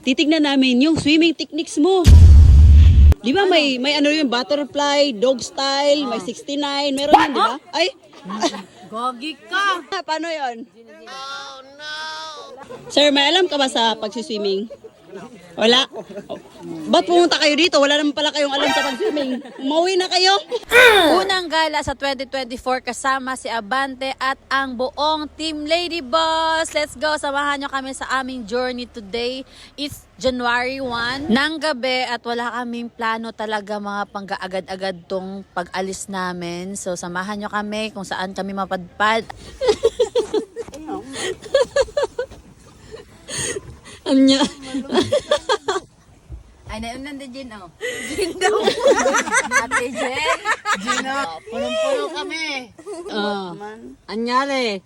Titignan namin yung swimming techniques mo. Di ba may ano yung butterfly, dog style, may 69, meron yan, di ba? Ay, Gogi ka! paano yon? Oh no! Sir, may alam ka ba sa pagsiswimming? Wala? Ba't pumunta kayo dito? Wala naman pala kayong alam sa pag-swimming. Umuwi na kayo. Unang gala sa 2024 kasama si Abante at ang buong Team Lady Boss. Let's go! Samahan nyo kami sa aming journey today. It's January 1 ng gabi at wala kaming plano talaga mga panggaagad-agad tong pag-alis namin. So samahan nyo kami kung saan kami mapadpad. Anya. Ay, naunan din Jen, oh. Jen daw. Ate Jen. Jen, oh. Punong-puno kami. Anyari.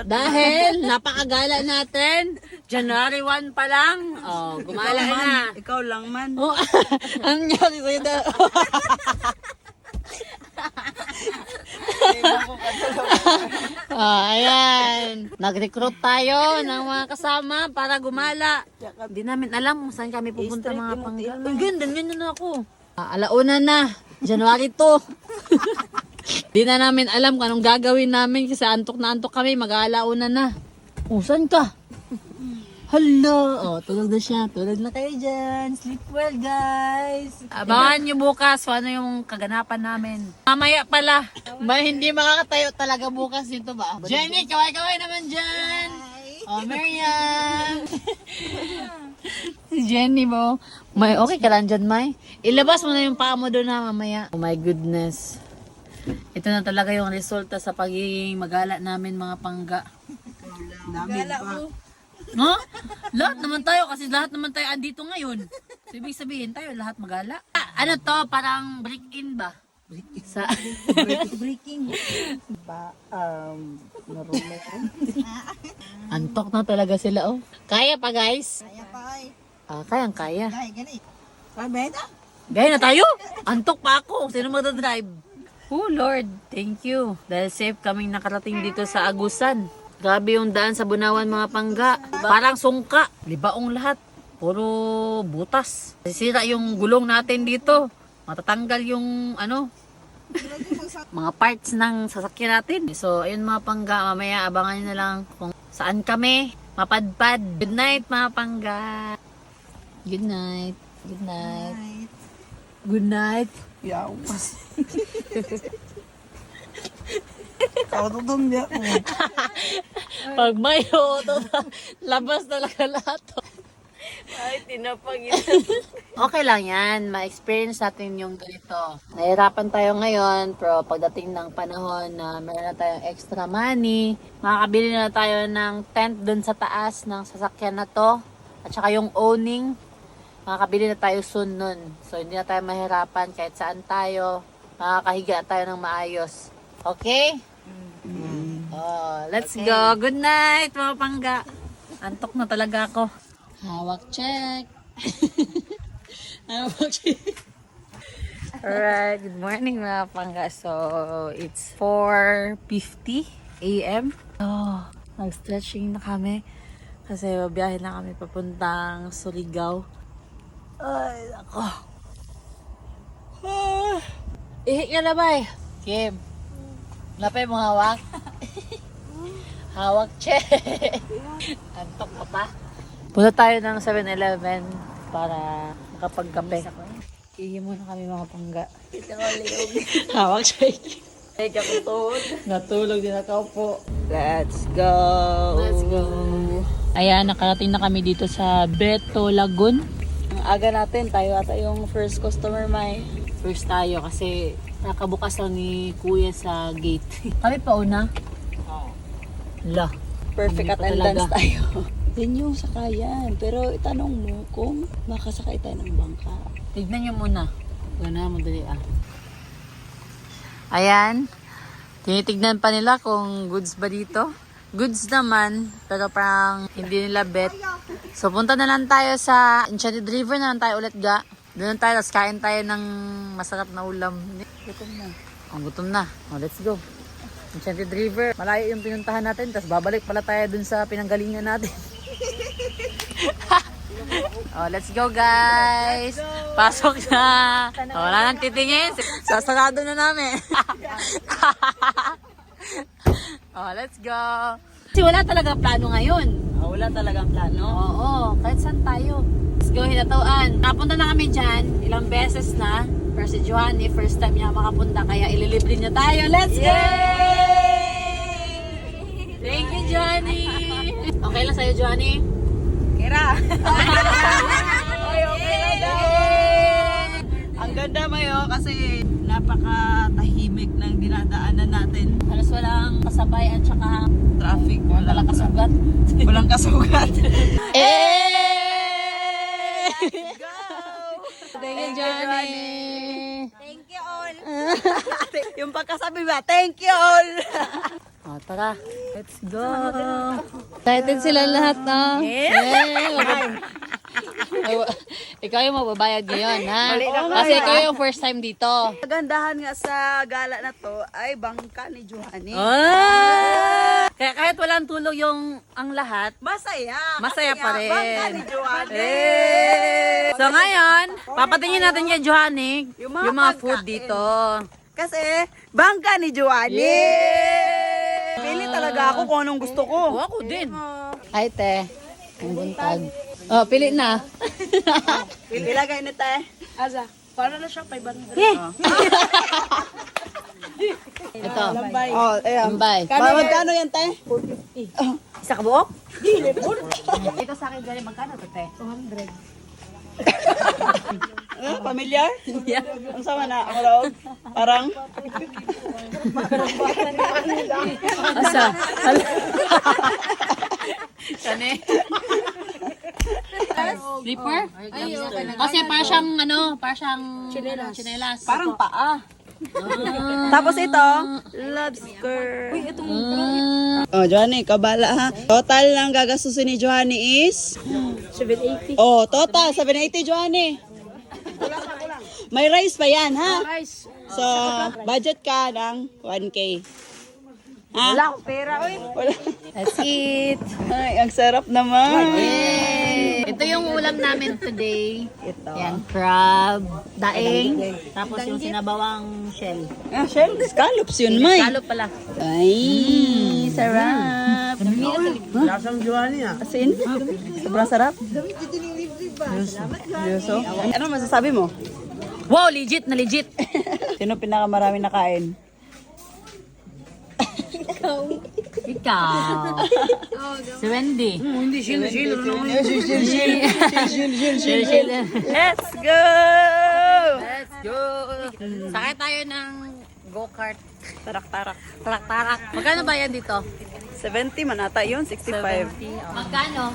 Dahil napakagala natin. January 1 pa lang. Oh, gumala na. Ikaw lang man. Oh, anyari sa'yo daw. Ayan. Nag-recruit tayo ng mga kasama para gumala. Hindi namin alam kung saan kami pupunta mga panggal. Ang ganda, ganyan na ako. Alauna na. January 2. Di na namin alam kung anong gagawin namin kasi antok na antok kami. Mag-aalauna na. Oh, saan ka? Hello! Oh, tulog na siya. Tulog na kayo dyan. Sleep well, guys. Abangan nyo bukas kung ano yung kaganapan namin. Mamaya pala. Ba, hindi makakatayo talaga bukas dito ba? Jenny, kaway-kaway naman dyan. Oh, Miriam. Si Jenny mo. May, okay ka lang dyan, May. Ilabas mo na yung paa mo doon na mamaya. Oh my goodness. Ito na talaga yung resulta sa pagiging magala namin mga pangga. Magala mo. No? Lahat naman tayo kasi lahat naman tayo andito ngayon. So, ibig sabihin tayo lahat magala. Ano to? Parang break-in ba? Sa Breaking. antok na talaga sila, oh. Kaya pa, guys? Kaya pa ay. Kayang kaya. Kaya gani. Pabeda? Gaya na tayo? Antok pa ako. Sino magdadrive? Oh, Lord. Thank you. Dahil safe kaming nakarating dito sa Agusan. Grabe yung daan sa Bunawan mga pangga. Parang sungka. Libaong lahat. Puro butas. Sisira yung gulong natin dito. Matatanggal yung ano, mga parts ng sasakyan natin. So, ayun mga pangga. Mamaya abangan nyo na lang kung saan kami mapadpad. Good night mga pangga. Good night. Good night. Good night. Yaw. Kau tutong dia. Pag may auto, labas talaga lahat. Ay, tinapag Okay lang yan. Ma-experience natin yung ganito. Nahirapan tayo ngayon, pero pagdating ng panahon na meron na tayong extra money, makakabili na tayo ng tent dun sa taas ng sasakyan na to. At saka yung owning, makakabili na tayo soon nun. So, hindi na tayo mahirapan kahit saan tayo. Makakahiga tayo ng maayos. Okay? Oh, let's go. Good night, mga pangga. Antok na talaga ako. Hawak check. Hawak check. Alright, good morning mga pangga. So, it's 4:50 a.m. Oh, nag-stretching na kami. Kasi babiyahin na kami papuntang Surigao. Ay, ako. Ihi ka na ba eh? Kim. Lapay mo hawak. Hawak check. Antok ka pa. Punta tayo ng 7-Eleven para makapagkape. Ihi muna kami mga pangga. Hawak check. Ay, kaputod. Natulog din ako po. Let's go. Let's go. Ayan, nakarating na kami dito sa Beto Lagoon. Ang aga natin, tayo ata yung first customer, May. First tayo kasi nakabukas lang ni Kuya sa gate. Kami pa una? La. Perfect Hindi pa attendance talaga. tayo. Yan yung sakayan. Pero itanong mo kung makasakay tayo ng bangka. Tignan nyo muna. Huwag na, madali ah. Ayan. Tinitignan pa nila kung goods ba dito. Goods naman, pero parang hindi nila bet. So punta na lang tayo sa Enchanted River na lang tayo ulit ga. Doon tayo, tapos kain tayo ng masarap na ulam. Gutom na. Ang gutom na. Oh, let's go. Enchanted River. Malayo yung pinuntahan natin, tapos babalik pala tayo dun sa pinanggalingan natin. Oh, let's go guys. Pasok na. Oh, wala nang titingin. Sasarado na namin. Oh, let's go. Kasi wala talaga plano ngayon. Wala talagang plano. Oo, kahit saan tayo. Let's go, Hinatuan. Napunta na kami dyan. Ilang beses na. Pero si Johnny, first time niya makapunta. Kaya ililibre niya tayo. Let's go! Thank you, Johnny. Okay lang sa'yo, Johnny? Kira. Okay lang. Ang ganda Mayo kasi napakatahimik ng dinadaanan natin. Halos walang kasabay at saka Traffic. walang kasugat. Walang kasugat. Let's go! Thank you, Johnny. Thank you all. Yung pagkasabi ba, thank you all. Oh, tara. Let's go. Excited sila lahat, no? Ikaw yung mababayad ngayon, ha? Kasi ikaw yung first time dito. Kagandahan nga sa gala na to ay bangka ni Johanny. Kaya kahit walang tulog ang lahat, Masaya. masaya Kasi pa nga, rin. Bangka ni Johanny. So ngayon, papatingin natin kay Johanny Yung yung mga mga food pagkain. dito. Kasi bangka ni Johanny. Pili talaga ako kung anong gusto ko. Oh, ako din. Ay, te. Ang buntag. Oh, pili na. Ilagay na tayo. Aza, para na siya 500. Ito. Oh, ayan. Ambay. Magkano yan tayo? Isa ka buok? Ito sa akin, Johnny, magkano to, te? 200. Familiar? Ang sama na, ang loob. Parang? Asa? Sane? Slipper? Kasi para siyang, para siyang chinelas. Parang paa. Tapos ito, lobster. Oh, Johnny, kabala ha. Total lang gagastusin ni Johnny is? 780. Oh, total, 780 Johnny. May rice pa yan, ha? Rice. So, budget ka ng 1K. Ha? Wala akong pera, oy. Wala. Let's eat. Ay, ang sarap naman. Ito yung ulam namin today. Ito. Yan, crab, daing, tapos yung sinabawang shell. Ah, shell, scallops yun, May. Salo pala. Ay, sarap. Lasang Johanny ah. Asin? Sobrang sarap. Yuso. Ano masasabi mo? Wow, legit na legit. Sino pinakamarami nakain? Ikaw. Si Wendy. Hindi, sino naman. Let's go! Let's go. Sakay tayo ng go-kart. Tarak-tarak. Tarak-tarak. Magkano ba yan dito? 70 man ata yun, 65. Magkano?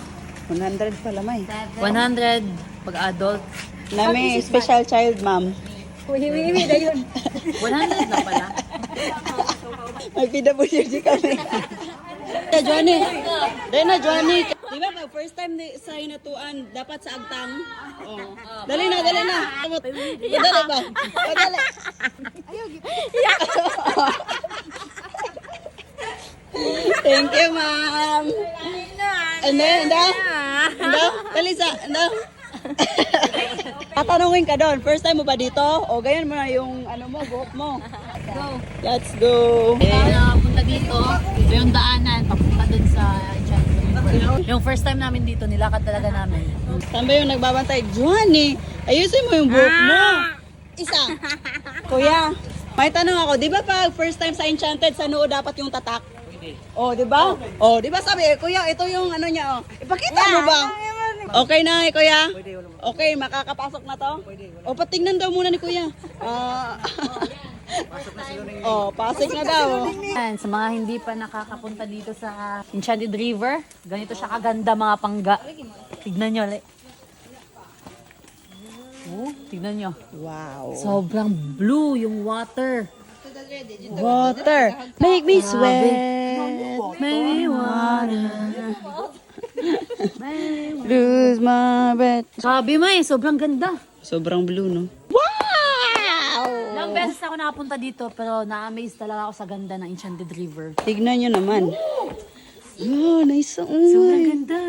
100 pala, May. 100 pag adult. Nami, special child, ma'am. 100 na pala. Mag-PWD kami. Johnny. Dahil na, Johnny. Di ba, pag first time sa Hinatuan, dapat sa Agtang? Oh. Dali na, dali na. Dali ba? Dali. Thank you, ma'am. Anda? Dali sa, tatanungin ka doon, first time mo ba dito? O ganyan mo na yung buhok mo. Go. Let's go. Punta dito, ito yung daanan, papunta dun sa yung first time namin dito, nilakad talaga namin. Tambay yung nagbabantay, Johnny, ayusin mo yung buhok mo. Isa. Kuya, may tanong ako, di ba pag first time sa Enchanted, sa noo dapat yung tatak? Oh, di ba? Oh, di ba sabi, kuya, ito yung niya, oh. Ipakita mo ba? Okay na, kuya? Okay, makakapasok na to? O, patingnan daw muna ni kuya. Oh, pasok na daw. Yan, sa mga hindi pa nakakapunta dito sa Enchanted River, ganito siya kaganda mga pangga. Tignan nyo, tignan nyo. Wow. Sobrang blue yung water. Water, make me sweat. May water. Lose my breath. Sabi mo sobrang ganda. Sobrang blue, no? Ilang beses ako nakapunta dito pero na-amaze talaga ako sa ganda ng Enchanted River. Tignan nyo naman. Oh, nice. Sobrang ganda.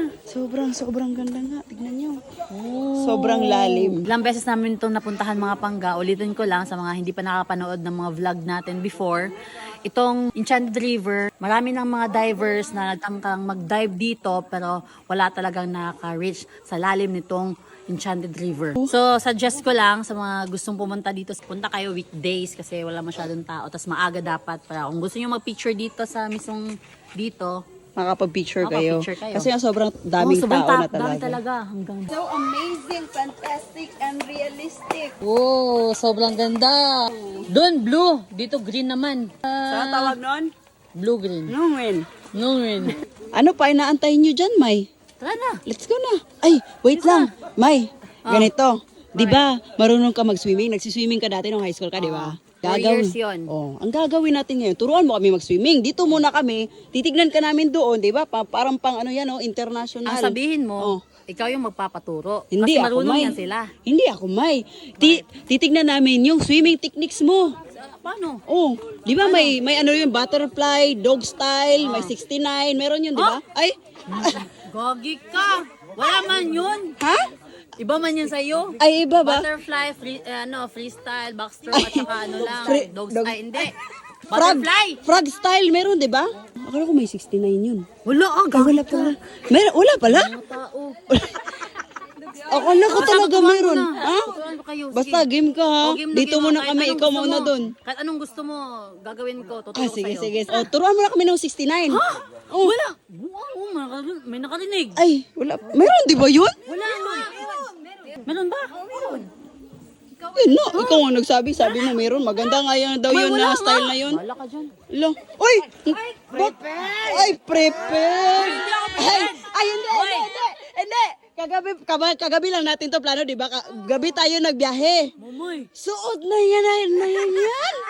Sobrang ganda nga. Tignan nyo. Sobrang lalim. Ilang beses namin itong napuntahan mga pangga. Ulitin ko lang sa mga hindi pa nakapanood ng mga vlog natin before. Itong Enchanted River, marami ng mga divers na nagtangkang mag-dive dito pero wala talagang nakaka-reach sa lalim nitong Enchanted River. So, suggest ko lang sa mga gustong pumunta dito, punta kayo weekdays kasi wala masyadong tao. Tapos maaga dapat para kung gusto nyo mag-picture dito sa mismong dito, Makapag-picture kayo. Makapag-picture kayo. Kasi nga sobrang daming sobrang tao na dami talaga. talaga. Hanggang So amazing, fantastic, and realistic. oh, sobrang ganda. Doon blue, dito green naman. Saan tawag nun? Blue-green. Nungwin. Green. Ano pa inaantayin nyo dyan, May? Tara na. Let's go na. Ay, wait lang. May, ganito. Di ba, marunong ka mag-swimming? Nagsiswimming ka dati nung high school ka, di ba? 4 years yun. Oh, ang gagawin natin ngayon, turuan mo kami mag-swimming. Dito muna kami, titignan ka namin doon, di ba? Parang pang ano yan, oh, international. Ang sabihin Oh. mo, ikaw yung magpapaturo. Hindi Kasi ako, marunong May. yan sila. Hindi ako, May. Titignan namin yung swimming techniques mo. Paano? Oh, di ba may ano yun, butterfly, dog style, may 69, meron yun, di ba? Ay, Gogi ka. Wala man yun. ha? Iba man yan sa'yo. Ay, iba ba? Butterfly, freestyle, backstroke, at saka ano lang. Dog dog- style. Hindi. Frog, Butterfly. frog style, meron, di ba? Akala ko may 69 yun. Wala ah, Ah, wala pala. Wala pala? Mga tao. Akala ko talaga Turuan meron. mo na. Ha? Turuan ko kayo. Basta Sige. game ka ha. O, game na Dito game muna Kahit kami, anong ikaw gusto mauna mo. doon. Kahit anong gusto mo, gagawin ko. Tuturo Ah, ko sige, sa'yo. sige. O, turuan mo na kami ng 69. Oh. Wala. Wow, may nakarinig. Ay, wala. Meron, di ba yun? Wala nga. Meron ba? Meron. Yun, no. Ikaw ang nagsabi. Sabi mo meron. Maganda nga yan daw yun na style na yun. Wala ka dyan. Lo. Uy! Ay, prepared! Ay, hindi! Kagabi lang natin to plano, di ba? Gabi tayo nagbiyahe. Mumoy. Suot na yan.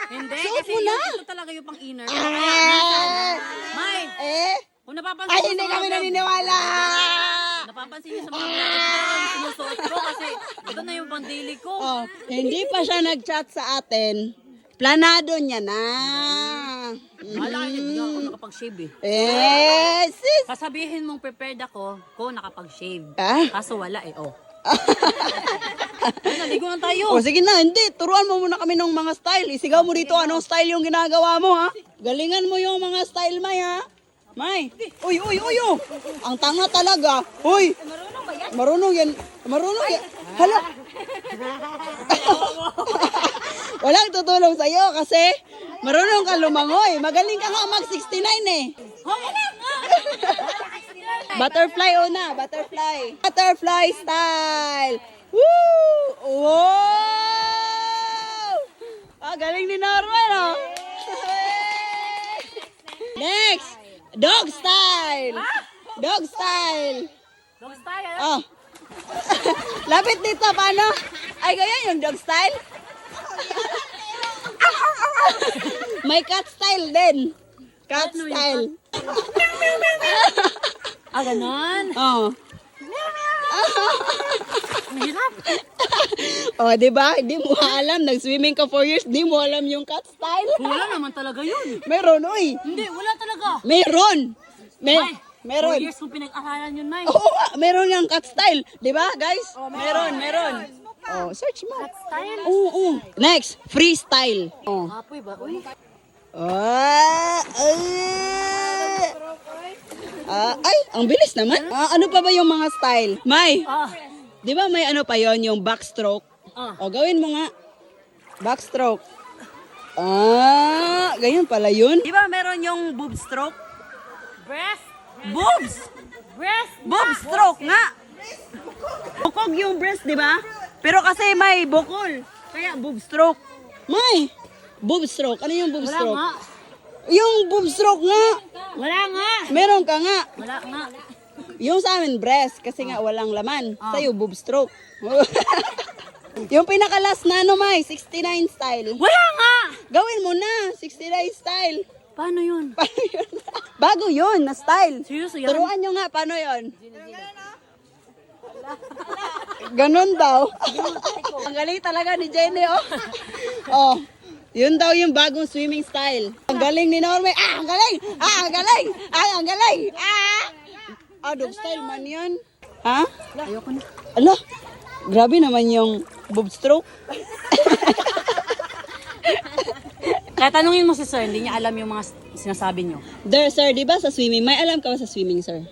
Hindi, Suot kasi mo na. ito talaga yung pang-inner. Ah! May, Eh? kung napapansin Ay, mo hindi sa mga kami vlog, naniniwala! napapansin niyo sa mga vlog, ito yung sinusuot ko kasi ito na yung pang-daily ko. Oh, hindi pa siya nag-chat sa atin. Planado niya na. Wala kayo, hindi ako nakapag-shave eh. Sis! Sasabihin mong prepared ako kung nakapag-shave. Ah? Kaso wala eh, oh. Ay, naligo na tayo. O sige na, hindi. Turuan mo muna kami ng mga style. Isigaw mo dito anong style yung ginagawa mo, ha? Galingan mo yung mga style, May, ha? May. Uy. Oh. Ang tanga talaga. Uy. Marunong yan. Marunong yan. Hala. Walang tutulong sa'yo kasi marunong ka lumangoy. Magaling ka nga mag-69 eh. Butterfly una, butterfly. Butterfly style. Woo! Wow! Ah, galing ni Norman, oh. Next, dog style. Dog style. Dog style, Oh. Lapit dito, paano? Ay, ganyan yung dog style? May cat style din. Cat style. Ah, ganon. Oh. Mahirap. Oh, di ba? Hindi mo alam. Nag-swimming ka 4 years, di mo alam yung cat style. Wala naman talaga yun. Meron, uy. Hindi, wala talaga. Meron. May, Meron. 4 years kong pinag-aralan yun, May. Oo, nga, meron yung cat style. Di ba, guys? Meron. Oh, search mo. Style? Oo. Next, freestyle. Oh. Apoy ba? Uy. Ay, ang bilis naman. Ano pa ba yung mga style? May, Ah. di ba may ano pa yon yung backstroke? Ah. O, gawin mo nga. Backstroke. Ganyan pala yun. Di ba meron yung boob stroke? Breast. Boobs! Breast. Boob stroke nga! Bukog yung breast, di ba? Pero kasi may bukol. Kaya boob stroke. May! Boob stroke. Ano yung boob Wala stroke? nga. Yung boob stroke nga. Wala nga. Meron ka nga. Wala nga. Yung sa amin, breast, kasi nga walang laman. Sa'yo, boob stroke. Yung pinakalas na ano, May, 69 style. Wala nga. Gawin mo na, 69 style. Paano yun? Paano yun? Bago yun, na style. Seryoso yan? Turuan nyo nga, paano yun? Ganon daw. Ang galing talaga ni Jenny, oh. Oh. Yun daw yung bagong swimming style. Ang galing ni Norme. Ang galing! Ang galing! Ang galing! Dog style man yan. Ha? Ayoko na. Ala, grabe naman yung boob stroke. Kaya tanungin mo si sir, hindi niya alam yung mga sinasabi niyo. There, sir, di ba sa swimming? May alam ka ba sa swimming, sir?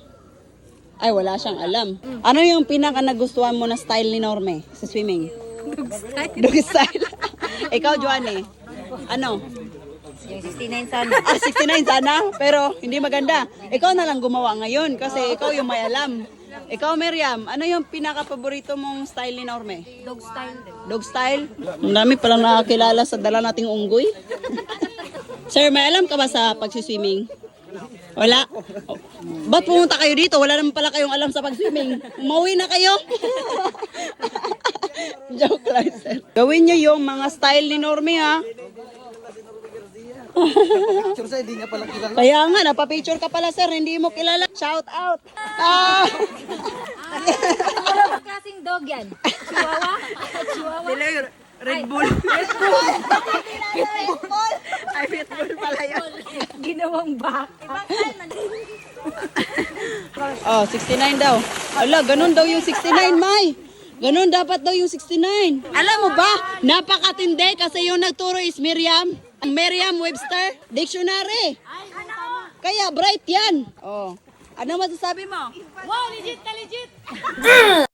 Ay, wala siyang alam. Ano yung pinaka nagustuhan mo na style ni Norme sa swimming? Dog style. Ikaw, Joanne, ano? Yung 69 sana. 69 sana, pero hindi maganda. Ikaw na lang gumawa ngayon kasi ikaw yung may alam. Ikaw, Miriam, ano yung pinaka-paborito mong style ni Norme? Dog style din. Dog style? Ang dami palang nakakilala sa dala nating unggoy. Sir, may alam ka ba sa pagsiswimming? Wala? Ba't pumunta kayo dito? Wala naman pala kayong alam sa pagswimming. Umuwi na kayo. Joke lang, sir. Gawin nyo yung mga style ni Normie, ha? Kaya nga, napapicture ka pala, sir. Hindi mo kilala. Shout out. Ano ba klaseng dog yan? Chihuahua? Chihuahua? Red Bull. Ay, Pitbull pala yun. Ginawang baka. 69 daw. Ala, ganun daw yung 69, May. Ganun dapat daw yung 69. Alam mo ba, napakatindi kasi yung nagturo is Miriam. Ang Merriam-Webster Dictionary. Kaya bright yan. Ano masasabi mo? Wow, legit na legit!